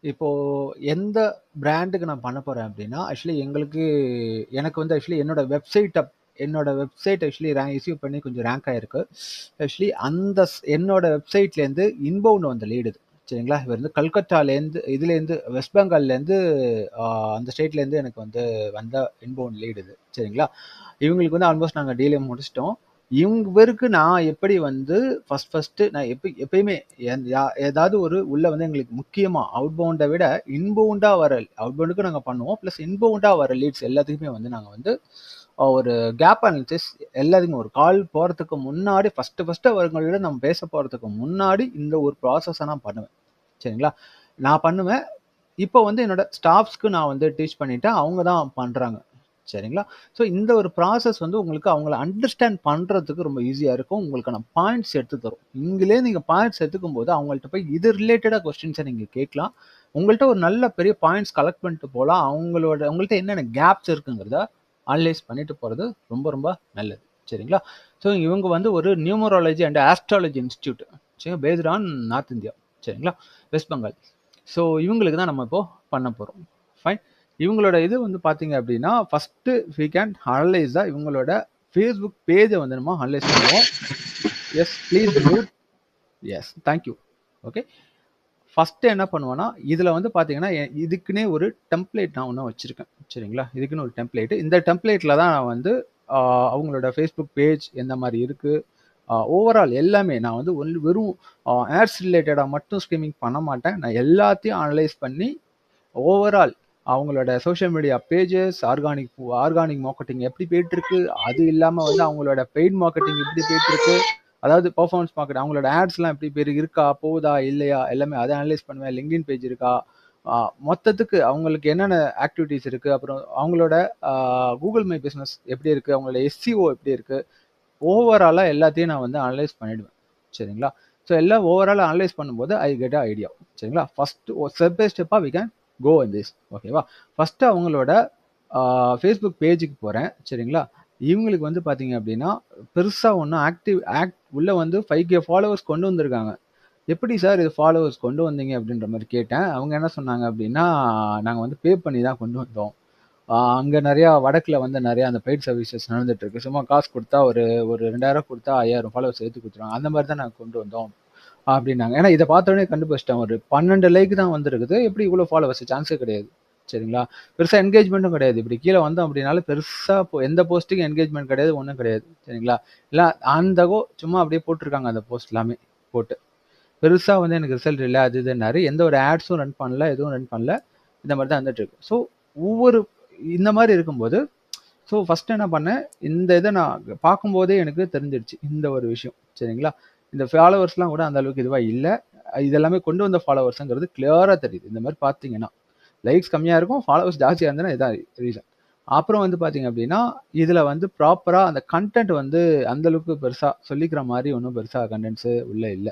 இப்போ எந்த பிராண்டுக்கு நான் பண்ண போறேன் அப்படின்னா, ஆக்சுவலி எனக்கு வந்து ஆக்சுவலி என்னோட வெப்சைட் ஆக்சுவலி இஷ்யூ பண்ணி கொஞ்சம் ரேங்க் ஆயிருக்கு. ஆக்சுவலி என்னோட வெப்சைட்லேருந்து இன்பவுண்ட் வந்த லீடு இது. சரிங்களா? இவர் வந்து இதுலேருந்து வெஸ்ட் பெங்கால்லேருந்து அந்த ஸ்டேட்லேருந்து எனக்கு வந்து வந்த இன்பவுண்ட் லீடு இது. சரிங்களா? இவங்களுக்கு வந்து ஆல்மோஸ்ட் நாங்க டீலே முடிச்சுட்டோம். இவருக்கு நான் எப்படி வந்து ஃபர்ஸ்ட்டு நான் எப்பயுமே ஏதாவது ஒரு உள்ள வந்து எங்களுக்கு முக்கியமா அவுட்பவுண்டை விட அவுட்பவுண்டுக்கு நாங்க பண்ணுவோம். ப்ளஸ் இன்பவுண்டா வர லீட்ஸ் எல்லாத்துக்குமே வந்து நாங்க வந்து ஒரு கேப் அனாலிசிஸ் எல்லாத்துக்குமே ஒரு கால் போறதுக்கு முன்னாடி ஃபர்ஸ்ட் அவங்களோட நம்ம பேச போறதுக்கு முன்னாடி இந்த ஒரு ப்ராசஸை நான் பண்ணுவேன். சரிங்களா? நான் பண்ணுவேன். இப்போ வந்து என்னோட ஸ்டாஃப்ஸ்க்கு நான் வந்து டீச் பண்ணிட்டேன். அவங்க தான் பண்றாங்க. சரிங்களா? ஸோ இந்த ஒரு ப்ராசஸ் வந்து உங்களுக்கு அவங்கள அண்டர்ஸ்டாண்ட் பண்றதுக்கு ரொம்ப ஈஸியா இருக்கும். உங்களுக்கான பாயிண்ட்ஸ் எடுத்து தரும். நீங்களே நீங்க பாயிண்ட்ஸ் எடுத்துக்கும்போது அவங்கள்ட்ட போய் இது ரிலேட்டடா கொஸ்டின்ஸை நீங்க கேட்கலாம். உங்கள்ட்ட ஒரு நல்ல பெரிய பாயிண்ட்ஸ் கலெக்ட் பண்ணிட்டு போலாம். உங்கள்ட்ட என்னென்ன கேப்ஸ் இருக்குங்கிறத அனலைஸ் பண்ணிட்டு போறது ரொம்ப ரொம்ப நல்லது. சரிங்களா? ஸோ இவங்க வந்து ஒரு நியூமராலஜி அண்ட் ஆஸ்ட்ராலஜி இன்ஸ்டிடியூட். சரி, பேஸ்ட் ஆன் நார்த் இந்தியா. சரிங்களா? வெஸ்ட் பெங்கால். ஸோ இவங்களுக்கு தான் நம்ம இப்போ பண்ண போறோம். ஃபைன். இவங்களோட இது வந்து பார்த்தீங்க அப்படின்னா, ஃபர்ஸ்ட்டு வி கேன் அனலைஸ் இவங்களோட ஃபேஸ்புக் பேஜை வந்து நம்ம அனலைஸ் பண்ணுவோம். Yes, please mute. Yes, thank you. Okay. First என்ன பண்ணுவோம்னா, இதுல வந்து பார்த்தீங்கன்னா, இதுக்குன்னே ஒரு டெம்ப்ளேட் நான் ஒண்ணு வச்சிருக்கேன். சரிங்களா? இதுக்குன்னு ஒரு டெம்ப்ளேட். இந்த டெம்ப்ளேட்ல தான் நான் வந்து அவங்களோட ஃபேஸ்புக் பேஜ் எந்த மாரி இருக்கு, ஓவரால் எல்லாமே நான் வந்து வெறும் ஆட்ஸ் ரிலேட்டடா மட்டும் ஸ்ட்ரீமிங் பண்ண மாட்டேன். நான் எல்லாத்தையும் அனலைஸ் பண்ணி ஓவரால் அவங்களோட social media pages, organic marketing எப்படி போயிட்டு இருக்கு, அது இல்லாம வந்து அவங்களோட பெய்ட் மார்க்கெட்டிங் எப்படி போயிட்டு இருக்கு, அதாவது பெர்ஃபார்மன்ஸ் மார்க்கெட் அவங்களோட ஆட்ஸ்லாம் எப்படி பேர் இருக்கா, போகுதா இல்லையா, எல்லாமே அதை அனலைஸ் பண்ணுவேன். லிங்க்டின் பேஜ் இருக்கா, மொத்தத்துக்கு அவங்களுக்கு என்னென்ன ஆக்டிவிட்டீஸ் இருக்கு, அப்புறம் அவங்களோட கூகுள் மை பிஸ்னஸ் எப்படி இருக்கு, அவங்களோட எஸ்சிஓ எப்படி இருக்கு, ஓவராலா எல்லாத்தையும் நான் வந்து அனலைஸ் பண்ணிடுவேன். சரிங்களா? ஸோ எல்லாம் ஓவரால் அனலைஸ் பண்ணும்போது ஐ கெட் அ ஐடியா. சரிங்களா? ஃபர்ஸ்ட் ஸ்டெப் பை ஸ்டெப்பா we can go in this. ஓகேவா? ஃபர்ஸ்ட் அவங்களோட ஃபேஸ்புக் பேஜுக்கு போறேன். சரிங்களா? இவங்களுக்கு வந்து பார்த்தீங்க அப்படின்னா, பெருசா ஒண்ணும் உள்ள வந்து 5K ஃபாலோவர்ஸ் கொண்டு வந்திருக்காங்க. எப்படி சார் இது ஃபாலோவர்ஸ் கொண்டு வந்தீங்க அப்படின்ற மாரி கேட்டேன். அவங்க என்ன சொன்னாங்க அப்படின்னா, நாங்க வந்து பே பண்ணி தான் கொண்டு வந்தோம். அங்க நெறையா வடக்குல வந்து நெறையா அந்த பெய்ட் சர்வீசஸ் நடந்துட்டு இருக்கு. சும்மா காசு குடுத்தா ஒரு ஒரு 2000 குடுத்தா 5000 ஃபாலோவர்ஸ் ஏத்தி குடுத்துருவாங்க. அந்த மாரி தான் நாங்க கொண்டு வந்தோம் அப்டின்னாங்க. ஏன்னா இத பார்த்தோனே கண்டுபிடிச்சுட்டேன். ஒரு 12 லைக் தான் வந்திருக்குது. எப்படி இவ்ளோ ஃபாலோவர்ஸ்? சான்ஸே கிடையாது. சரிங்களா? பெருசா என்கேஜ்மென்ட்டும் கிடையாது. இப்படி கீழ வந்தோம் அப்படின்னாலே பெருசா எந்த போஸ்ட்டுக்கும் என்கேஜ்மென்ட் கிடையாது. ஒண்ணும் கிடையாது. சரிங்களா? இல்ல சும்மா அப்படியே போட்டுருக்காங்க அந்த போஸ்ட் எல்லாமே போட்டு. பெருசா வந்து எனக்கு ரிசல்ட் இல்ல. அது இதுன்னாரு. எந்த ஒரு ஆட்ஸும் ரன் பண்ணல. எதுவும் ரன் பண்ணல. இந்த மாரி தான் வந்துட்டு இருக்கு. ஸோ ஒவ்வொரு இந்த மாரி இருக்கும்போது, ஸோ ஃபர்ஸ்ட் என்ன பண்ணேன், இந்த இத நான் பார்க்கும்போதே எனக்கு தெரிஞ்சிருச்சு. இந்த ஒரு விஷயம். சரிங்களா? இந்த ஃபாலோவர்ஸ்லாம் கூட அந்த அளவுக்கு இதுவா இல்ல. இது எல்லாமே கொண்டு வந்த ஃபாலோவர்ஸ்ங்கிறது கிளியரா தெரியுது. இந்த மாரி பார்த்தீங்கன்னா. லைக்ஸ் கம்மியா இருக்கும். ஃபாலோவர்ஸ் ஜாஸ்தியா இருந்ததுன்னா இதான் ரீசன். அப்புறம் வந்து பார்த்தீங்க அப்படின்னா, இதுல வந்து ப்ராப்பரா அந்த கன்டென்ட் வந்து அந்த அளவுக்கு பெருசா சொல்லிக்கிற மாரி ஒண்ணும் பெருசா கன்டென்ட்ஸ் உள்ள இல்ல.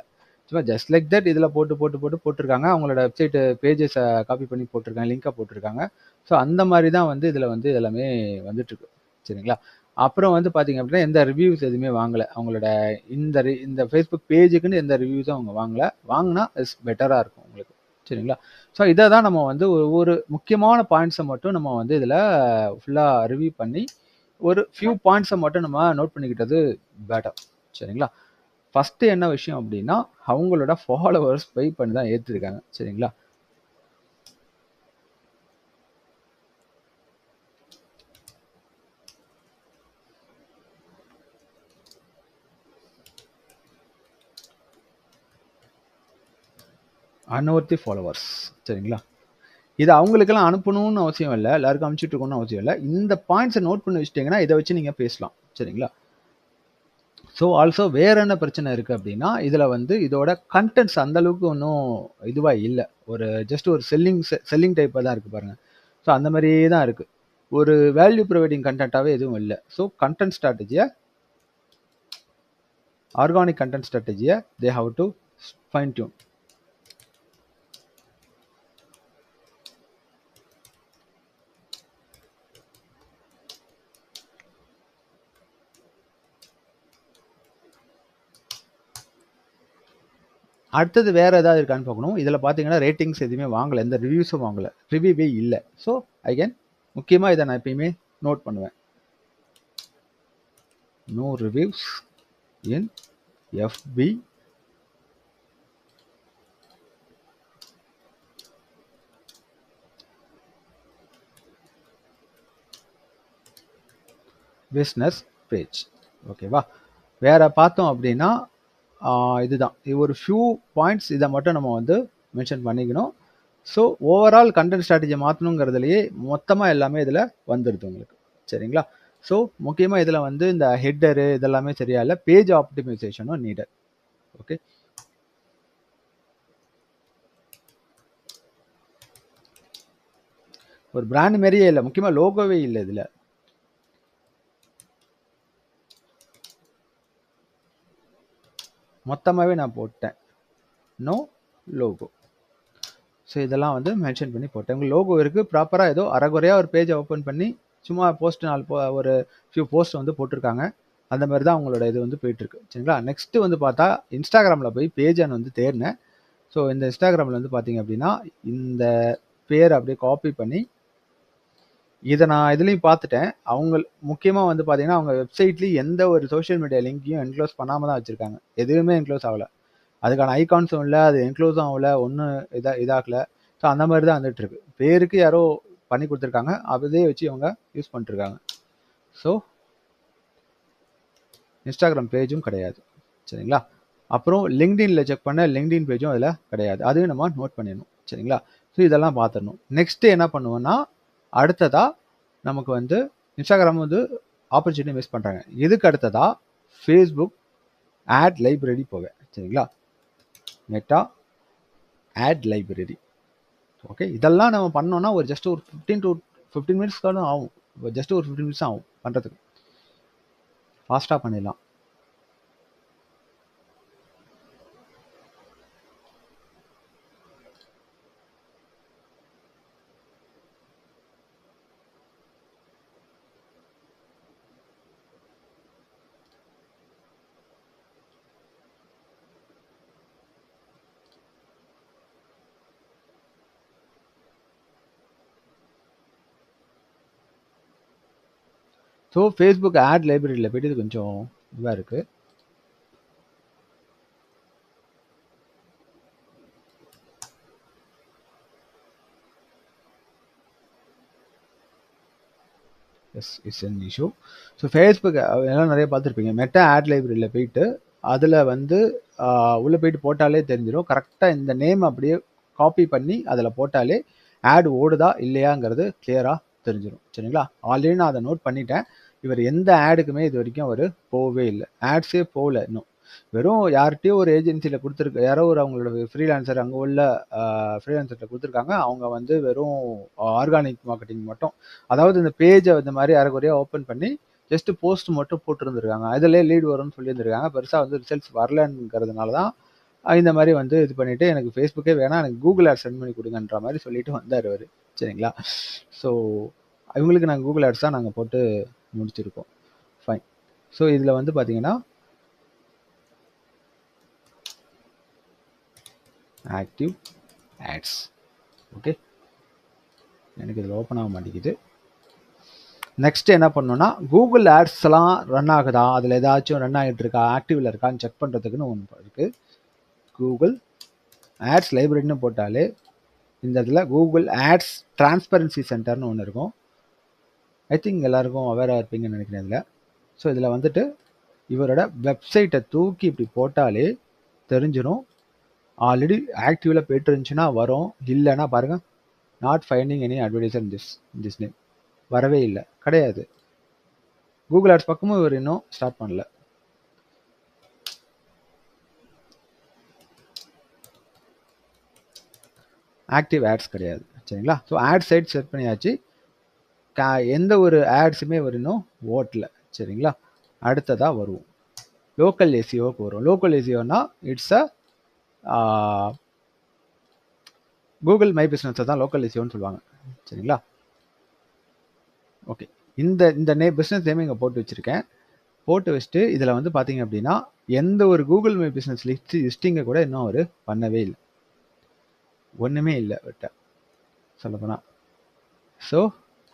சும்மா ஜஸ்ட் லைக் தட் இதுல போட்டுருக்காங்க. அவங்களோட வெப்சைட் பேஜஸ காப்பி பண்ணி போட்டுருக்காங்க. லிங்க போட்டுருக்காங்க. ஸோ அந்த மாரி தான் வந்து இதுல வந்து எல்லாமே வந்துட்டுருக்கு. சரிங்களா? அப்புறம் வந்து பார்த்தீங்க அப்படின்னா, எந்த ரிவ்யூஸ் எதுவுமே வாங்கல. அவங்களோட இந்த Facebook பேஜுக்குன்னு எந்த ரிவ்யூஸும் அவங்க வாங்கல. வாங்குனா பெட்டரா இருக்கும் உங்களுக்கு. சரிங்களா? ஸோ இத தான் நம்ம வந்து ஒரு முக்கியமான பாயிண்ட்ஸ மட்டும் நம்ம வந்து இதுல ஃபுல்லா ரிவ்யூ பண்ணி, ஒரு ஃபியூ பாயிண்ட்ஸ மட்டும் நம்ம நோட் பண்ணிக்கிட்டது பெட்டர். சரிங்களா? ஃபர்ஸ்ட் என்ன விஷயம் அப்படின்னா, அவங்களோட ஃபாலோவர்ஸ் பே பண்ணி தான் ஏத்திருக்காங்க. சரிங்களா? அன்வொர்த்தி ஃபாலோவர்ஸ். சரிங்களா? இது அவங்களுக்கெல்லாம் அனுப்பணும்னு அவசியம் இல்ல. எல்லாருக்கும் அனுப்பிச்சுட்டு இருக்கணும்னு அவசியம் இல்ல. இந்த பாயிண்ட்ஸ நோட் பண்ணி வச்சுட்டீங்கன்னா, இத வச்சு நீங்க பேசலாம். சரிங்களா? ஸோ ஆல்சோ வேற என்ன பிரச்சனை இருக்கு அப்படின்னா, இதுல வந்து இதோட கன்டென்ட்ஸ் அந்த அளவுக்கு ஒண்ணும் இதுவா இல்ல. ஒரு ஜஸ்ட் ஒரு செல்லிங் டைப்பா தான் இருக்கு பாருங்க. ஸோ அந்த மாரியே தான் இருக்கு. ஒரு வேல்யூ புரொவைடிங் கன்டென்ட்டாவே எதுவும் இல்ல. ஸோ ஆர்கானிக் கன்டென்ட் ஸ்ட்ராட்டஜிய they have to fine tune. அடுத்தது வேறு ஏதாவது இருக்கான்னு பார்க்கணும். இதில் பார்த்தீங்கன்னா ரேட்டிங்ஸ் எதுவுமே வாங்கலை, எந்த ரிவ்யூஸும் வாங்கலை, ரிவ்யூவே இல்லை. ஸோ அகைன் முக்கியமாக இதை நான் எப்பயுமே நோட் பண்ணுவேன். நோ ரிவ்யூஸ் இன் FB பிஸ்னஸ் பேஜ். ஓகேவா? வேற பார்த்தோம் அப்படின்னா இதுதான், இது ஒரு ஃபியூ பாயிண்ட்ஸ், இதை மட்டும் நம்ம வந்து மென்ஷன் பண்ணிக்கணும். ஸோ ஓவரால் கண்டென்ட் ஸ்ட்ராட்டஜி மாற்றணுங்கிறதுலையே மொத்தமாக எல்லாமே இதில் வந்துடுது உங்களுக்கு. சரிங்களா? ஸோ முக்கியமாக இதில் வந்து இந்த ஹெட்டரு இதெல்லாமே சரியா இல்லை, பேஜ் ஆப்டிமைசேஷனும் நீடட். ஓகே, ஒரு பிராண்ட் மாரியே இல்லை, முக்கியமாக லோகோவே இல்லை இதில். மொத்தமாகவே நான் போட்டேன் நோ லோகோ. ஸோ இதெல்லாம் வந்து மென்ஷன் பண்ணி போட்டேன். உங்களுக்கு லோகோ இருக்குது, ப்ராப்பராக ஏதோ அரைகுறையாக ஒரு பேஜை ஓப்பன் பண்ணி சும்மா போஸ்ட் ஒரு ஃபியூ போஸ்ட் வந்து போட்டிருக்காங்க. அந்த மாதிரி தான் அவங்களோட இது வந்து போயிட்டுருக்கு. சரிங்களா? நெக்ஸ்ட்டு வந்து பார்த்தா இன்ஸ்டாகிராமில் போய் பேஜான்னு வந்து தேடினேன். ஸோ இந்த இன்ஸ்டாகிராமில் வந்து பார்த்தீங்க அப்படின்னா இந்த பேர் அப்படியே காப்பி பண்ணி இதை நான் இதுலேயும் பார்த்துட்டேன். அவங்க முக்கியமாக வந்து பார்த்தீங்கன்னா அவங்க வெப்சைட்லேயும் எந்த ஒரு சோஷியல் மீடியா லிங்கையும் என்க்ளோஸ் பண்ணாமல் தான் வச்சுருக்காங்க. எதுவுமே என்க்ளோஸ் ஆகலை, அதுக்கான ஐகான்ஸும் இல்லை, அது என்க்ளோஸும் ஆகலை, ஒன்றும் இதாகலை. ஸோ அந்த மாதிரி தான் வந்துட்டு இருக்கு. பேருக்கு யாரோ பண்ணி கொடுத்துருக்காங்க, அதே வச்சு அவங்க யூஸ் பண்ணிட்டுருக்காங்க. ஸோ இன்ஸ்டாகிராம் பேஜும் கிடையாது. சரிங்களா? அப்புறம் லிங்க்டின்ல செக் பண்ண லிங்க்டின் பேஜும் அதில் கிடையாது. அதையும் நம்ம நோட் பண்ணிடணும். சரிங்களா? ஸோ இதெல்லாம் பார்த்துடணும். நெக்ஸ்ட்டு என்ன பண்ணுவோன்னா, அடுத்ததாக நமக்கு வந்து இன்ஸ்டாகிராம் வந்து ஆப்பர்ச்சுனிட்டி மிஸ் பண்ணுறாங்க. இதுக்கு அடுத்ததாக ஃபேஸ்புக் ஆட் லைப்ரரி போவேன். சரிங்களா? Meta add library. ஓகே, இதெல்லாம் நம்ம பண்ணோம்னா ஒரு ஜஸ்ட் ஒரு 15 மினிட்ஸ்க்கான ஆகும். ஜஸ்ட் ஒரு 15 மினிட்ஸ் ஆகும் பண்ணுறதுக்கு. ஃபாஸ்ட்டாக பண்ணிடலாம். ஸோ ஃபேஸ்புக் ஆட் லைப்ரரியில் போய்ட்டு இது கொஞ்சம் இதுவாக இருக்குது. S it's an issue. So Facebook எல்லாம் நிறைய பார்த்துருப்பீங்க. மெட்டா ஆட் லைப்ரரியில் போயிட்டு அதில் வந்து உள்ளே போயிட்டு போட்டாலே தெரிஞ்சிடும். கரெக்டாக இந்த நேம் அப்படியே காப்பி பண்ணி அதில் போட்டாலே ஆட் ஓடுதா இல்லையாங்கிறது கிளியராக தெரிஞ்சிடும். சரிங்களா? ஆல்ரெடி நான் அதை நோட் பண்ணிட்டேன். இவர் எந்த ஆடுக்குமே இது வரைக்கும் அவர் போகவே இல்லை, ஆட்ஸே போகல இன்னும். வெறும் யார்கிட்டயோ ஒரு ஏஜென்சியில் கொடுத்துருக்கு, யாரோ ஒரு அவங்களோட ஃப்ரீலான்சர் அங்கே உள்ள ஃப்ரீலான்சர்கிட்ட கொடுத்துருக்காங்க. அவங்க வந்து வெறும் ஆர்கானிக் மார்க்கெட்டிங் மட்டும், அதாவது இந்த பேஜை இந்த மாதிரி அரைக்குறையாக ஓப்பன் பண்ணி ஜஸ்ட் போஸ்ட் மட்டும் போட்டுருந்துருக்காங்க. அதிலே லீடு வரும்னு சொல்லியிருந்திருக்காங்க. பெருசாக வந்து ரிசல்ட்ஸ் வரலங்கிறதுனால தான் இந்த மாதிரி வந்து இது பண்ணிவிட்டு எனக்கு ஃபேஸ்புக்கே வேணாம், எனக்கு கூகுள் ஆட்ஸ் சென்ட் பண்ணி கொடுங்கன்ற மாதிரி சொல்லிட்டு வந்தார் அவர். சரிங்களா? ஸோ இவங்களுக்கு நாங்கள் கூகுள் ஆட்ஸ் தான் நாங்கள் போட்டு முடிச்சிருக்கோம். ஃபைன். ஸோ இதில் வந்து பார்த்தீங்கன்னா ஆக்டிவ் ஆட்ஸ். ஓகே, எனக்கு இதில் ஓப்பன் ஆக மாட்டேங்குது. நெக்ஸ்ட் என்ன பண்ணணும்னா கூகுள் ஆட்ஸ் எல்லாம் ரன் ஆகுதா, அதில் ஏதாச்சும் ரன் ஆகிட்டு இருக்கா, ஆக்டிவில் இருக்கான்னு செக் பண்ணுறதுக்குன்னு ஒன்று இருக்குது. கூகுள் ஆட்ஸ் லைப்ரரின்னு போட்டாலே இந்த இடத்துல கூகுள் ஆட்ஸ் டிரான்ஸ்பரன்சி சென்டர்னு ஒன்று இருக்கும். ஐ திங்க் எல்லாருக்கும் அவேராக இருப்பீங்கன்னு நினைக்கிறேன் இதில். ஸோ இதில் வந்துட்டு இவரோட வெப்சைட்டை தூக்கி இப்படி போட்டாலே தெரிஞ்சிடும். ஆல்ரெடி ஆக்டிவில் போய்ட்டு இருந்துச்சுன்னா வரும், இல்லைன்னா பாருங்கள் not finding any advertiser this name, வரவே இல்லை, கிடையாது. கூகுள் ஆட்ஸ் பக்கமும் இவர் இன்னும் ஸ்டார்ட் பண்ணல. ஆக்டிவ் ஆட்ஸ் கிடையாது. சரிங்களா? ஸோ ஆட் சைட் செட் பண்ணியாச்சு. எந்த ஒரு ஆட்ஸுமே இவர் இன்னும் ஓட்டல. சரிங்களா? அடுத்ததாக வருவோம் லோக்கல் எஸ்இஓக்கு வரும். லோக்கல் எஸ்இஓனா இட்ஸ் அ கூகுள் மை பிஸ்னஸை தான் லோக்கல் எஸ்இஓன்னு சொல்லுவாங்க. சரிங்களா? ஓகே, இந்த பிஸ்னஸ் நேம் இங்கே போட்டு வச்சுருக்கேன். போட்டு வச்சுட்டு இதில் வந்து பார்த்தீங்க அப்படின்னா எந்த ஒரு கூகுள் மை பிஸ்னஸ் லிஸ்டிங்கை கூட இன்னும் அவர் பண்ணவே இல்லை, ஒன்றுமே இல்லை விட்ட சொல்லப்போனால். ஸோ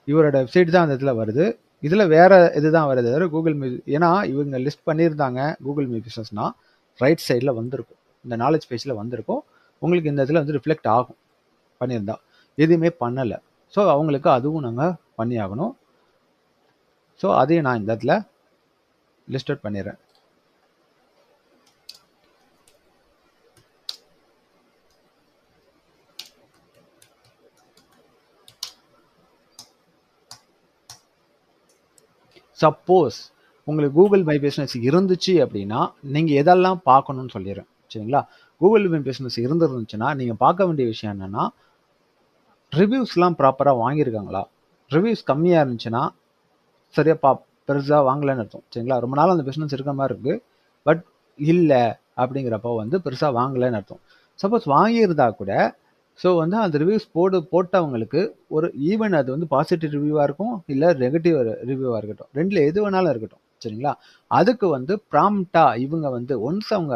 இவரோட வெப்சைட் தான் அந்த இதில் வருது. இதில் வேற இதுதான் வருது தவிர கூகுள் மை, ஏன்னா இவங்க லிஸ்ட் பண்ணியிருந்தாங்க கூகுள் மை பிஸ்னஸ்னால் ரைட் சைடில் வந்திருக்கும், இந்த நாலேஜ் பேஜில் வந்திருக்கும், உங்களுக்கு இந்த இதில் வந்து ரிஃப்ளெக்ட் ஆகும் பண்ணியிருந்தா. எதுவுமே பண்ணலை. ஸோ அவங்களுக்கு அதுவும் நாங்கள் பண்ணி ஆகணும். ஸோ அதையும் நான் இந்த இடத்துல லிஸ்ட் அவுட் பண்ணிடுறேன். சப்போஸ் உங்களுக்கு கூகுள் மை பிஸ்னஸ் இருந்துச்சு அப்படின்னா நீங்கள் எதெல்லாம் பார்க்கணும்னு சொல்லிடுறேன் சரிங்களா. கூகுள் மை பிஸ்னஸ் இருந்துருந்துச்சுன்னா நீங்கள் பார்க்க வேண்டிய விஷயம் என்னென்னா, ரிவ்யூஸ்லாம் ப்ராப்பராக வாங்கியிருக்காங்களா. ரிவ்யூஸ் கம்மியாக இருந்துச்சுன்னா சரியாக பெருசாக வாங்கலைன்னு அர்த்தம் சரிங்களா. ரொம்ப நாள் அந்த பிஸ்னஸ் இருக்கிற மாதிரி இருக்குது, பட் இல்லை அப்படிங்கிறப்போ வந்து பெருசாக வாங்கலைன்னு அர்த்தம். சப்போஸ் வாங்கியிருந்தா கூட ஸோ வந்து அந்த ரிவ்யூஸ் போட்டவங்களுக்கு ஒரு ஈவன் அது வந்து பாசிட்டிவ் ரிவ்யூவாக இருக்கும், இல்லை நெகட்டிவ் ரிவ்யூவாக இருக்கட்டும், ரெண்டில் எது வேணாலும் இருக்கட்டும் சரிங்களா. அதுக்கு வந்து ப்ராம்ப்டாக இவங்க வந்து ஒன்ஸ் அவங்க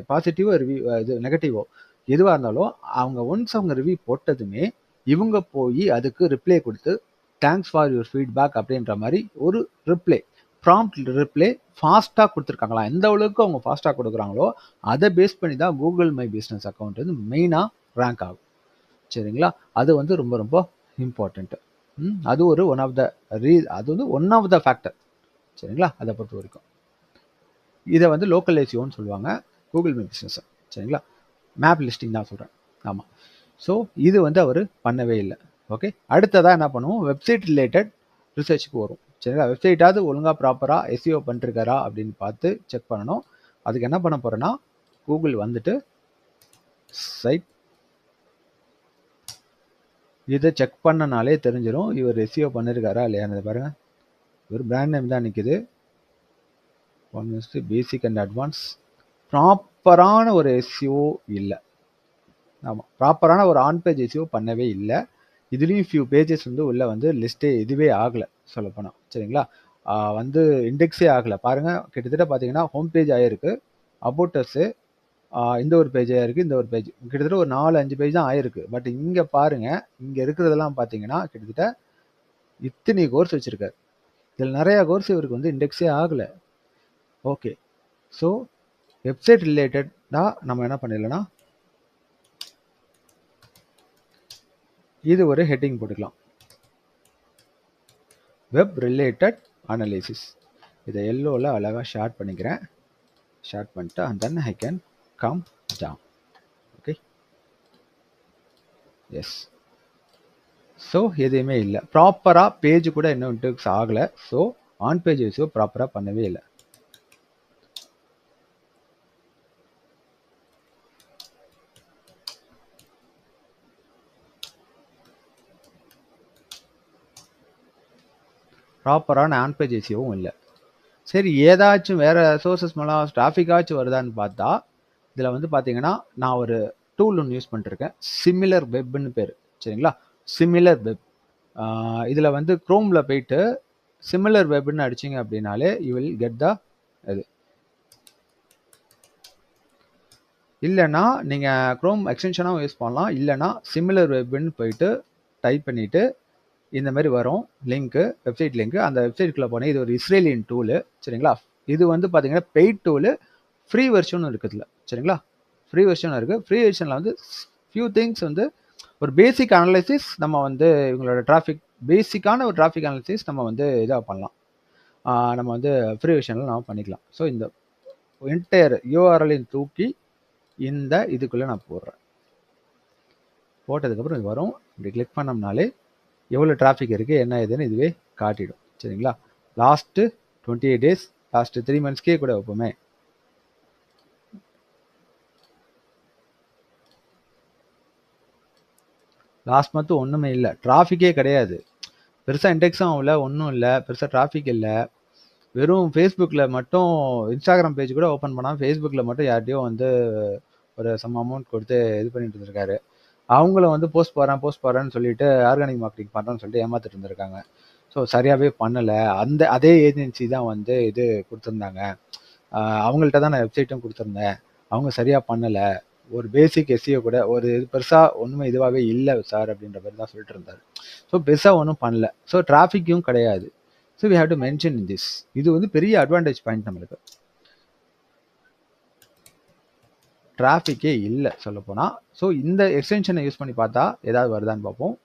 பாசிட்டிவோ ரிவ்யூ இது நெகட்டிவோ எதுவாக இருந்தாலும் அவங்க ஒன்ஸ் அவங்க ரிவ்யூ போட்டதுமே இவங்க போய் அதுக்கு ரிப்ளை கொடுத்து தேங்க்ஸ் ஃபார் யுவர் ஃபீட்பேக் அப்படின்ற மாதிரி ஒரு ரிப்ளை, ப்ராம்ப்ட் ரிப்ளை ஃபாஸ்ட்டாக கொடுத்துருக்காங்களா. எந்த அளவுக்கு அவங்க ஃபாஸ்ட்டாக கொடுக்குறாங்களோ அதை பேஸ் பண்ணி தான் கூகுள் மை பிஸ்னஸ் அக்கௌண்ட் வந்து மெயினாக ரேங்க் ஆகும் சரிங்களா. அது வந்து ரொம்ப ரொம்ப இம்பார்ட்டண்ட்டு. அது ஒரு அது வந்து ஒன் ஆஃப் த ஃபேக்டர் சரிங்களா. அதை பொறுத்த வரைக்கும் இதை வந்து லோக்கல் எஸ்இஓன்னு சொல்லுவாங்க கூகுள் மை பிஸ்னஸ் சரிங்களா. மேப் லிஸ்டிங் தான் சொல்கிறேன். ஆமாம். ஸோ இது வந்து அவர் பண்ணவே இல்லை. ஓகே, அடுத்ததாக என்ன பண்ணுவோம், வெப்சைட் ரிலேட்டட் ரிசர்ச்சுக்கு வரும் சரிங்களா. வெப்சைட்டாவது ஒழுங்காக ப்ராப்பராக எஸ்இஓ பண்ணிருக்காரா அப்படின்னு பார்த்து செக் பண்ணணும். அதுக்கு என்ன பண்ண போகிறேன்னா, கூகுள் வந்துட்டு சைட் இதை செக் பண்ணனாலே தெரிஞ்சிடும் இவர் எஸ்இஓ பண்ணிருக்காரா இல்லையான்னு. பாருங்க, இவர் பிராண்ட் நேம் தான் நிற்குது. பேசிக் அண்ட் அட்வான்ஸ் ப்ராப்பரான ஒரு எஸ்இஓ இல்லை. ஆமாம், ப்ராப்பரான ஒரு ஆன் பேஜ் எஸ்இஓ பண்ணவே இல்லை. இதுலேயும் ஃபியூ பேஜஸ் வந்து உள்ள வந்து லிஸ்ட்டே இதுவே ஆகலை சொல்லப்போனால் சரிங்களா. வந்து இண்டெக்ஸே ஆகலை. பாருங்கள், கிட்டத்தட்ட பார்த்தீங்கன்னா ஹோம் பேஜ் ஆகிருக்கு, அபோட்டஸு இந்த ஒரு பேஜ் ஆயிருக்கு, இந்த ஒரு பேஜ் கிட்டத்தட்ட ஒரு 4-5 பேஜ் தான் ஆயிருக்கு. பட் இங்கே பாருங்க, இங்கே இருக்கிறதெல்லாம் பார்த்தீங்கன்னா கிட்டத்தட்ட இத்தனை கோர்ஸ் வச்சிருக்காரு. இதில் நிறைய கோர்ஸ் இவருக்கு வந்து இண்டெக்ஸே ஆகலை. ஓகே, ஸோ வெப்சைட் ரிலேட்டடாக நம்ம என்ன பண்ணிடலாம், இது ஒரு ஹெட்டிங் போட்டுக்கலாம், வெப் ரிலேட்டட் அனலைசிஸ். இதை எல்லோவில் அழகாக ஷேர் பண்ணிக்கிறேன். ஷேர் பண்ணிட்டு and then I can come down. Okay, yes. So எதுவுமே இல்லை, ப்ராப்பராக பேஜ் கூட இன்னும் இன்டெக்ஸ் ஆகலை. ஸோ ஆன் பேஜ் எஸ்இஓ ப்ராப்பராக பண்ணவே இல்லை. ப்ராப்பரான ஆன் பேஜ் எஸ்இஓவும் இல்லை. சரி, ஏதாச்சும் வேறு சோர்சஸ் மூலம் டிராஃபிக்காச்சும் வருதான்னு பார்த்தா இதில் வந்து பார்த்தீங்கன்னா நான் ஒரு டூல் ஒன்று யூஸ் பண்ணிருக்கேன், சிமிலர் வெப்னு பேர் சரிங்களா. சிமிலர் வெப், இதில் வந்து க்ரோமில் போயிட்டு சிமிலர் வெப்னு அடிச்சிங்க அப்படின்னாலே யூ வில் கெட் த இது. இல்லைன்னா நீங்கள் க்ரோம் எக்ஸ்டென்ஷனாகவும் யூஸ் பண்ணலாம், இல்லைன்னா சிமிலர் வெப்னு போயிட்டு டைப் பண்ணிவிட்டு இந்த மாதிரி வரும் லிங்க்கு, வெப்சைட் லிங்க்கு. அந்த வெப்சைட்டுக்குள்ளே போனேன். இது ஒரு இஸ்ரேலியன் டூலு சரிங்களா. இது வந்து பார்த்தீங்கன்னா பெய்ட் டூலு, ஃப்ரீ வெர்ஷனும் இருக்குதுல சரிங்களா. ஃப்ரீ வெர்ஷனும் இருக்குது. ஃப்ரீ வெர்ஷனில் வந்து ஃபியூ திங்ஸ் வந்து ஒரு பேசிக் அனலைசிஸ் நம்ம வந்து இவங்களோட பேசிக்கான ஒரு டிராஃபிக் அனலைசிஸ் நம்ம வந்து இதாக பண்ணலாம், நம்ம வந்து ஃப்ரீ வெர்ஷனில் நம்ம பண்ணிக்கலாம். ஸோ இந்த என்டையர் யூஆர்எல்லையும் தூக்கி இந்த இதுக்குள்ளே நான் போடுறேன். போட்டதுக்கப்புறம் இது வரும். இப்படி கிளிக் பண்ணோம்னாலே எவ்வளோ டிராஃபிக் இருக்குது என்ன ஏதுன்னு இதுவே காட்டிடும் சரிங்களா. லாஸ்ட்டு 28 days, லாஸ்ட்டு 3 monthsக்கே கூட வைப்போமே. லாஸ்ட் மந்த்து ஒன்றுமே இல்லை, டிராஃபிக்கே கிடையாது, பெருசாக இண்டெக்ஸும் ஆகல, ஒன்றும் இல்லை, பெருசாக டிராஃபிக் இல்லை. வெறும் ஃபேஸ்புக்கில் மட்டும், இன்ஸ்டாகிராம் பேஜ் கூட ஓப்பன் பண்ணாமல் ஃபேஸ்புக்கில் மட்டும் யார்ட்டையோ வந்து ஒரு சம் அமௌண்ட் கொடுத்து இது பண்ணிட்டு இருந்திருக்காரு. அவங்கள வந்து போஸ்ட் போடுறேன்னு சொல்லிட்டு ஆர்கானிக் மார்க்கெட்டிங் பண்ணுறேன்னு சொல்லிட்டு ஏமாத்திட்டு இருந்திருக்காங்க. ஸோ சரியாகவே பண்ணலை. அதே ஏஜென்சி தான் வந்து இது கொடுத்துருந்தாங்க. அவங்கள்ட்ட தான் நான் வெப்சைட்டும் கொடுத்துருந்தேன். அவங்க சரியாக பண்ணலை. ஒரு பேசிக் எஸ்சிஓ கூட ஒரு இது பெருசாக ஒன்றுமே இதுவாகவே இல்லை சார் அப்படின்ற மாதிரி தான் சொல்லிட்டு இருந்தார். ஸோ பெருசாக ஒன்றும் பண்ணல. ஸோ டிராஃபிக்கும் கிடையாது. So we have to mention in this. இது வந்து பெரிய அட்வான்டேஜ் பாயிண்ட் நம்மளுக்கு. டிராஃபிக்கே இல்லை சொல்லப்போனால். ஸோ இந்த எக்ஸ்டென்ஷனை யூஸ் பண்ணி பார்த்தா ஏதாவது வருதான்னு பார்ப்போம்.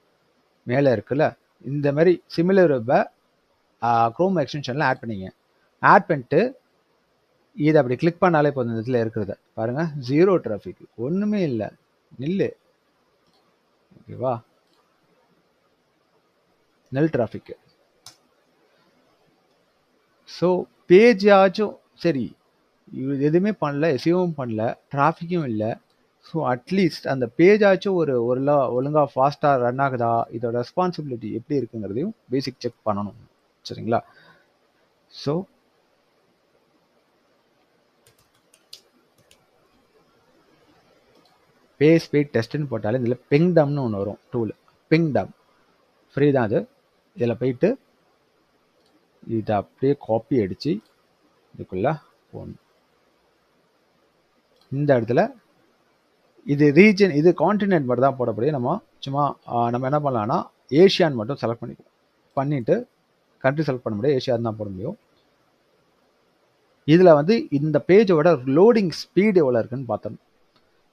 மேலே இருக்குல்ல, இந்த மாதிரி சிமிலர் வெப்பை க்ரோம் எக்ஸ்டென்ஷனில் ஆட் பண்ணிங்க. ஆட் பண்ணிட்டு இதை அப்படி கிளிக் பண்ணாலே இப்போ இந்த இடத்துல இருக்கிறத பாருங்க, 0 டிராஃபிக், ஒன்றுமே இல்லை, நில்லு. ஓகேவா, நெல் டிராஃபிக். ஸோ பேஜ் ஆச்சும் சரி, இது எதுவுமே பண்ணல, எஸ்இஓவும் பண்ணல, டிராஃபிக்கும் இல்லை. ஸோ அட்லீஸ்ட் அந்த பேஜ் ஆச்சும் ஒழுங்காக ஃபாஸ்ட்டாக ரன் ஆகுதா, இதோட ரெஸ்பான்சிபிலிட்டி எப்படி இருக்குங்கிறதையும் பேசிக் செக் பண்ணணும். சரிங்களா. ஸோ பேஜ் ஸ்பீட் டெஸ்ட்னு போட்டாலே இதில் பிங்டம்னு ஒன்று வரும் டூல். பிங்டம் ஃப்ரீ தான் அது. இதில் போயிட்டு இதை அப்படியே காப்பி அடித்து இதுக்குள்ள போகணும். இந்த இடத்துல இது ரீஜன், இது கான்டினென்ட் மட்டும் தான் போடப்படியே. நம்ம என்ன பண்ணலாம்னா ஏஷியான்னு மட்டும் செலக்ட் பண்ணிட்டு கண்ட்ரி செலக்ட் பண்ண முடியாது, ஏஷியான்னு தான் போட முடியும். இதில் வந்து இந்த பேஜோட லோடிங் ஸ்பீடு எவ்வளோ இருக்குன்னு பார்த்தோம்.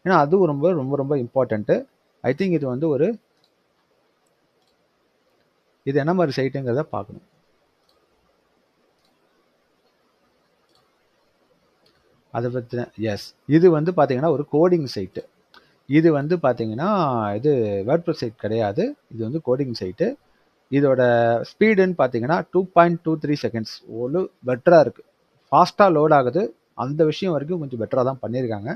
ஏன்னா அதுவும் ரொம்ப ரொம்ப ரொம்ப இம்பார்ட்டண்ட்டு. ஐ திங்க் இது வந்து இது என்ன மாதிரி சைட்டுங்கிறத பார்க்கணும். அதை பற்றின இது வந்து பார்த்தீங்கன்னா ஒரு கோடிங் சைட்டு. இது வந்து பார்த்தீங்கன்னா இது வேர்ட்பிரஸ் சைட் கிடையாது, இது வந்து கோடிங் சைட்டு. இதோட ஸ்பீடுன்னு பார்த்தீங்கன்னா 2.23 செகண்ட்ஸ். ஒரு பெட்டராக இருக்குது, ஃபாஸ்ட்டாக லோட் ஆகுது. அந்த விஷயம் வரைக்கும் கொஞ்சம் பெட்டராக தான் பண்ணியிருக்காங்க.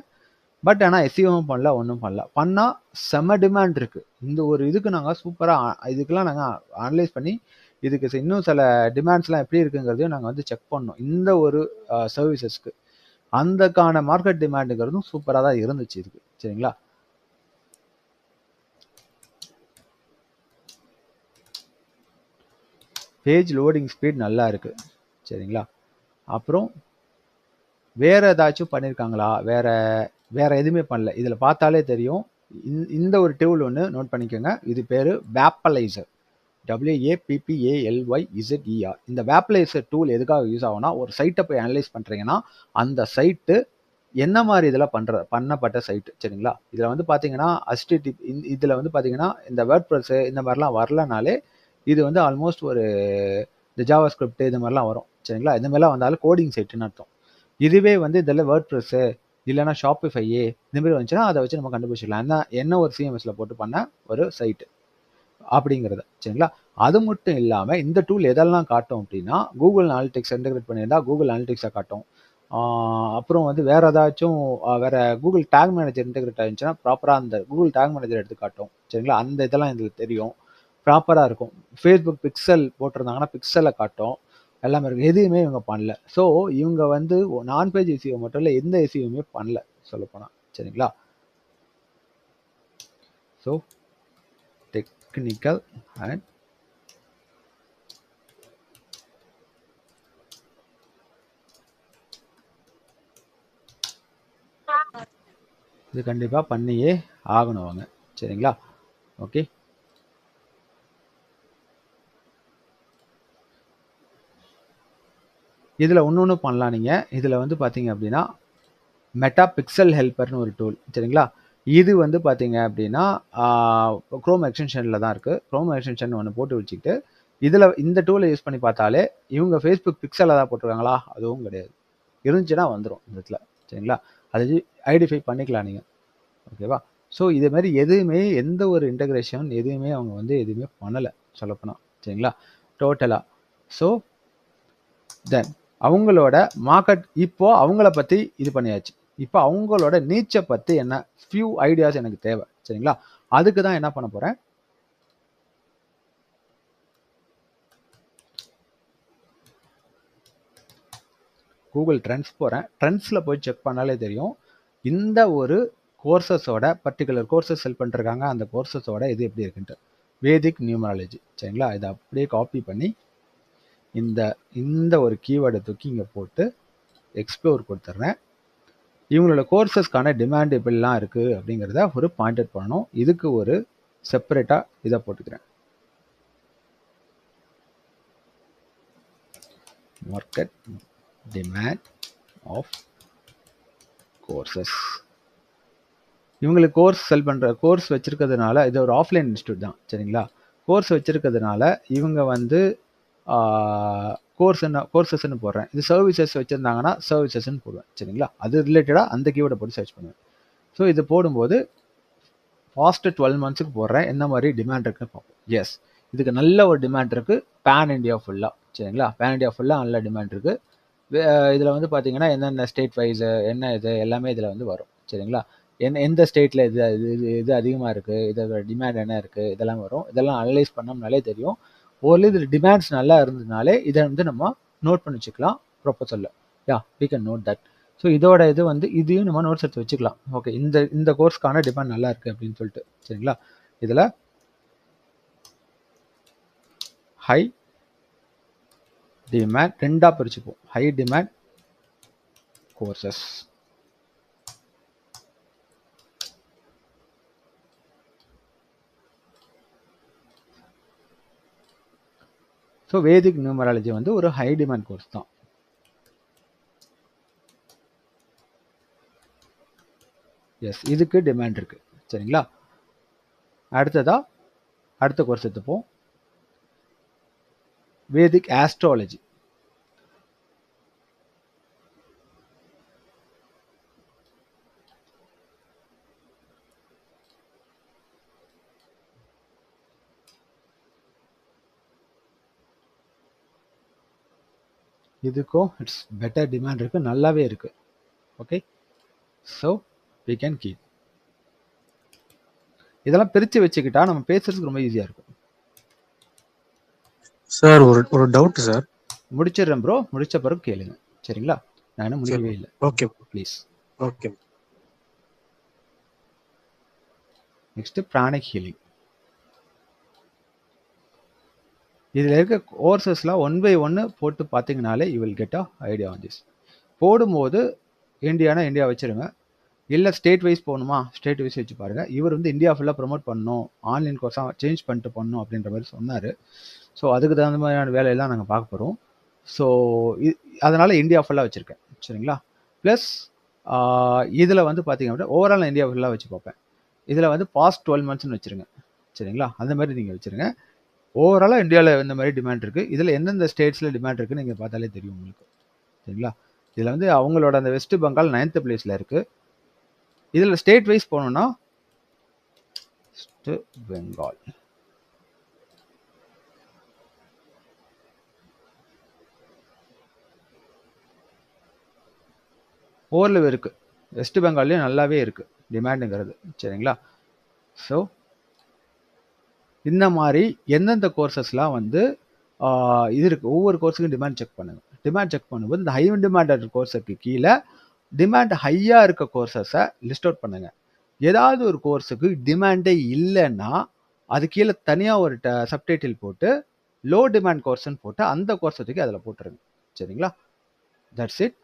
பட் ஆனால் எஸ்இஓவும் பண்ணல, ஒன்றும் பண்ணால் செம்ம டிமாண்ட் இருக்குது. இந்த ஒரு இதுக்கு நாங்கள் சூப்பராக இதுக்கெல்லாம் நாங்கள் அனலைஸ் பண்ணி இதுக்கு இன்னும் சில டிமாண்ட்ஸ்லாம் எப்படி இருக்குங்கிறதையும் நாங்கள் வந்து செக் பண்ணோம். இந்த ஒரு சர்வீசஸ்க்கு அந்தக்கான மார்க்கெட் டிமாண்டுங்கிறதும் சூப்பராக தான் இருந்துச்சு இதுக்கு. சரிங்களா. பேஜ் லோடிங் ஸ்பீட் நல்லா இருக்கு. சரிங்களா. அப்புறம் வேற ஏதாச்சும் பண்ணியிருக்காங்களா, வேற எதுவுமே பண்ணல. இதில் பார்த்தாலே தெரியும். இந்த ஒரு டூல் ஒன்று நோட் பண்ணிக்கோங்க. இது பேர் வேப்பலைசர், WAPPALYZER. இந்த வேப்பலைசர் டூல் எதுக்காக யூஸ் ஆகும்னா, ஒரு சைட்டை போய் அனலைஸ் பண்ணுறீங்கன்னா அந்த சைட்டு என்ன மாதிரி இதில் பண்ணப்பட்ட சைட்டு. சரிங்களா. இதில் வந்து பார்த்தீங்கன்னா இதில் வந்து பார்த்தீங்கன்னா இந்த வேர்ட்பிரஸ் இந்த மாதிரிலாம் வரலனாலே இது வந்து ஆல்மோஸ்ட் ஒரு இந்த ஜாவா ஸ்கிரிப்ட் இது மாதிரிலாம் வரும். சரிங்களா. இந்த மாதிரிலாம் வந்தாலும் கோடிங் சைட்டுன்னு அர்த்தம். இதுவே வந்து இதில் வேர்ட்பிரஸ் இல்லைன்னா ஷாப்பிஃபை இந்த மாதிரி வந்துச்சுன்னா அதை வச்சு நம்ம கண்டுபிடிச்சிடலாம் என்ன ஒரு சிஎம்எஸ்ல போட்டு பண்ண ஒரு சைட்டு அப்படிங்கிறத. சரிங்களா. அது மட்டும் இல்லாமல் இந்த டூல் எதெல்லாம் காட்டும் அப்படின்னா, கூகுள் அனலிட்டிக்ஸ் இன்டெகிரேட் பண்ணியிருந்தா கூகுள் அனலிட்டிக்ஸை காட்டும். அப்புறம் வந்து வேற ஏதாச்சும் வேற கூகுள் டேக் மேனேஜர் இன்டெகிரேட் ஆயிருந்துச்சுன்னா ப்ராப்பராக அந்த கூகுள் டேக் மேனேஜர் எடுத்து காட்டும். சரிங்களா. அந்த இதெல்லாம் இதில் தெரியும், ப்ராப்பராக இருக்கும். ஃபேஸ்புக் பிக்சல் போட்டிருந்தாங்கன்னா பிக்சலை காட்டும். எல்லாமே இருக்கு. எதுவுமே இவங்க பண்ணல. ஸோ இவங்க வந்து நான் பேஜ் எஸ்இஓ மட்டும் இல்லை, எந்த எஸ்இஓமே பண்ணல சொல்லப்போனால். சரிங்களா. ஸோ டெக்னிக்கல் அண்ட் இது கண்டிப்பாக பண்ணியே ஆகணும் அவங்க. சரிங்களா. ஓகே. இதில் ஒன்று பண்ணலாம் நீங்கள். இதில் வந்து பார்த்தீங்க அப்படின்னா மெட்டா பிக்சல் ஹெல்ப்பர்னு ஒரு டூல். சரிங்களா. இது வந்து பார்த்தீங்க அப்படின்னா க்ரோம் எக்ஸ்டென்ஷனில் தான் இருக்குது. க்ரோம் எக்ஸ்டென்ஷன் ஒன்று போட்டு வச்சுக்கிட்டு இந்த டூலை யூஸ் பண்ணி பார்த்தாலே இவங்க ஃபேஸ்புக் பிக்சலில் தான் போட்டிருக்காங்களா, அதுவும் கிடையாது. இருந்துச்சுன்னா வந்துடும் இந்த இடத்துல. சரிங்களா. அது ஐடென்டிஃபை பண்ணிக்கலாம் நீங்கள். ஓகேவா. ஸோ இதே மாதிரி எதுவுமே எந்த ஒரு இன்டகிரேஷன் எதுவுமே அவங்க வந்து எதுவுமே பண்ணலை சொல்லப்போனால். சரிங்களா. டோட்டலாக. ஸோ தென் அவங்களோட மார்க்கெட் இப்போ அவங்கள பற்றி இது பண்ணியாச்சு. இப்போ அவங்களோட நீச்சை பற்றி என்ன ஃபியூ ஐடியாஸ் எனக்கு தேவை. சரிங்களா. அதுக்கு தான் என்ன பண்ண போகிறேன், கூகுள் ட்ரெண்ட்ஸ் போகிறேன். ட்ரெண்ட்ஸில் போய் செக் பண்ணாலே தெரியும் இந்த ஒரு கோர்சஸோட பர்டிகுலர் கோர்சஸ் செல் பண்ணிருக்காங்க, அந்த கோர்சஸோட இது எப்படி இருக்குன்ட்டு. வேதிக் நியூமராலஜி. சரிங்களா. இதை அப்படியே காப்பி பண்ணி இந்த ஒரு கீவேர்டை தூக்கி இங்கே போட்டு எக்ஸ்ப்ளோர் கொடுத்துட்றேன். இவங்களோட கோர்சஸ்க்கான டிமாண்ட் எப்படிலாம் இருக்குது அப்படிங்கிறத ஒரு பாயிண்டட் பண்ணணும். இதுக்கு ஒரு செப்பரேட்டாக இதை போட்டுக்கிறேன். Market demand of courses. இவங்களுக்கு கோர்ஸ் வச்சிருக்கிறதுனால இது ஒரு ஆஃப்லைன் இன்ஸ்டியூட் தான், சரிங்களா. கோர்ஸ் வச்சிருக்கிறதுனால இவங்க வந்து கோர்சஸ்ன்னு போடுறேன். இது சர்வீசஸ் வச்சுருந்தாங்கன்னா சர்வீசஸ்ன்னு போடுவேன், சரிங்களா. அது ரிலேட்டடாக அந்த கீவேர்டை போட்டு சர்ச் பண்ணுவேன். ஸோ இது போடும்போது ஃபாஸ்ட்டு 12 மந்த்ஸுக்கு போடுறேன். என்ன மாதிரி டிமாண்ட் இருக்குன்னு பார்ப்போம். எஸ், இதுக்கு நல்ல ஒரு டிமாண்ட் இருக்குது பேன் இண்டியா ஃபுல்லாக, சரிங்களா. பேன் இண்டியா ஃபுல்லாக நல்ல டிமாண்ட் இருக்குது. இதில் வந்து பார்த்தீங்கன்னா என்னென்ன ஸ்டேட் வைஸு என்ன இது எல்லாமே இதில் வந்து வரும், சரிங்களா. எந்த ஸ்டேட்டில் இது அதிகமாக இருக்குது, இதோட டிமாண்ட் என்ன இருக்குது, இதெல்லாம் வரும். இதெல்லாம் அனலைஸ் பண்ணோம்னாலே தெரியும். ஒரு இதில் டிமாண்ட்ஸ் நல்லா இருந்ததுனாலே இதை வந்து நம்ம நோட் பண்ணி வச்சுக்கலாம் ப்ரொபோசலில். Yeah, we can note that. So இதோட இது வந்து இதையும் நம்ம நோட்ஸ் எடுத்து வச்சுக்கலாம். ஓகே, இந்த கோர்ஸ்க்கான டிமாண்ட் நல்லா இருக்குது அப்படின்னு சொல்லிட்டு, சரிங்களா. இதில் ஹை டிமாண்ட் ரெண்டாக பிரிச்சுப்போம். High demand courses. So Vedic numerology வந்து ஒரு ஹை டிமாண்ட் கோர்ஸ் தான். எஸ், இதுக்கு டிமாண்ட் இருக்குது, சரிங்களா. அடுத்த கோர்ஸ் எடுத்துப்போம். Vedic astrology. இதுக்கும் இட்ஸ் பெட்டர் டிமாண்ட் இருக்குது, நல்லாவே இருக்குது. Okay, so we can keep. இதெல்லாம் பிரித்து வச்சுக்கிட்டா நம்ம பேசுறதுக்கு ரொம்ப ஈஸியாக இருக்கும். சார் ஒரு டவுட் சார். முடிச்சிடுறேன் ப்ரோ, முடிச்ச பிறகு கேளுங்க, சரிங்களா. நான் என்ன முடியவே இல்லை. Okay please. Okay. Next pranic healing. இதில் இருக்க கோர்சஸ்லாம் 1 by 1 போட்டு பார்த்தீங்கனாலே you will get a idea on this. போடும்போது இந்தியா வச்சுருங்க. இல்லை ஸ்டேட் வைஸ் போகணுமா, ஸ்டேட் வைஸ் வச்சு பாருங்கள். இவர் வந்து இந்தியா ஃபுல்லாக ப்ரொமோட் பண்ணணும், ஆன்லைன் கோர்ஸாக சேஞ்ச் பண்ணிட்டு பண்ணணும் அப்படின்ற மாதிரி சொன்னார். ஸோ அதுக்கு தகுந்த மாதிரியான வேலையெல்லாம் நாங்கள் பார்க்க போகிறோம். ஸோ அதனால் இந்தியா ஃபுல்லாக வச்சுருக்கேன், சரிங்களா. ப்ளஸ் இதில் வந்து பார்த்தீங்க அப்படின்னா ஓவரால் நான் இந்தியா ஃபுல்லாக வச்சு பார்ப்பேன். இதில் வந்து பாஸ்ட் 12 மந்த்ஸ்னு வச்சுருங்க, சரிங்களா. அந்த மாதிரி நீங்கள் வச்சுருங்க. ஓவராலாக இந்தியாவில் இந்த மாதிரி டிமாண்ட் இருக்குது. இதில் எந்தெந்த ஸ்டேட்ஸில் டிமாண்ட் இருக்குன்னு நீங்கள் பார்த்தாலே தெரியும் உங்களுக்கு, சரிங்களா. இதில் வந்து அவங்களோட அந்த வெஸ்ட் பெங்கால் 9th பிளேஸில் இருக்குது. இதில் ஸ்டேட் வைஸ் போனோம்னா வெஸ்ட் பெங்கால் ஓரளவு இருக்குது. வெஸ்ட் பெங்கால்லையும் நல்லாவே இருக்குது டிமாண்டுங்கிறது, சரிங்களா. ஸோ இந்த மாதிரி எந்தெந்த கோர்சஸ்லாம் வந்து இது இருக்குது, ஒவ்வொரு கோர்ஸுக்கும் டிமாண்ட் செக் பண்ணுங்கள். டிமாண்ட் செக் பண்ணும்போது இந்த ஹை டிமாண்டட் கோர்ஸுக்கு கீழே டிமாண்ட் ஹையாக இருக்க கோர்சஸை லிஸ்ட் அவுட் பண்ணுங்கள். ஏதாவது ஒரு கோர்ஸுக்கு டிமாண்டே இல்லைன்னா அது கீழே தனியாக ஒரு சப்டைட்டில் போட்டு லோ டிமாண்ட் கோர்ஸ்ன்னு போட்டு அந்த கோர்ஸை தூக்கி அதில் போட்டுருங்க, சரிங்களா. That's it.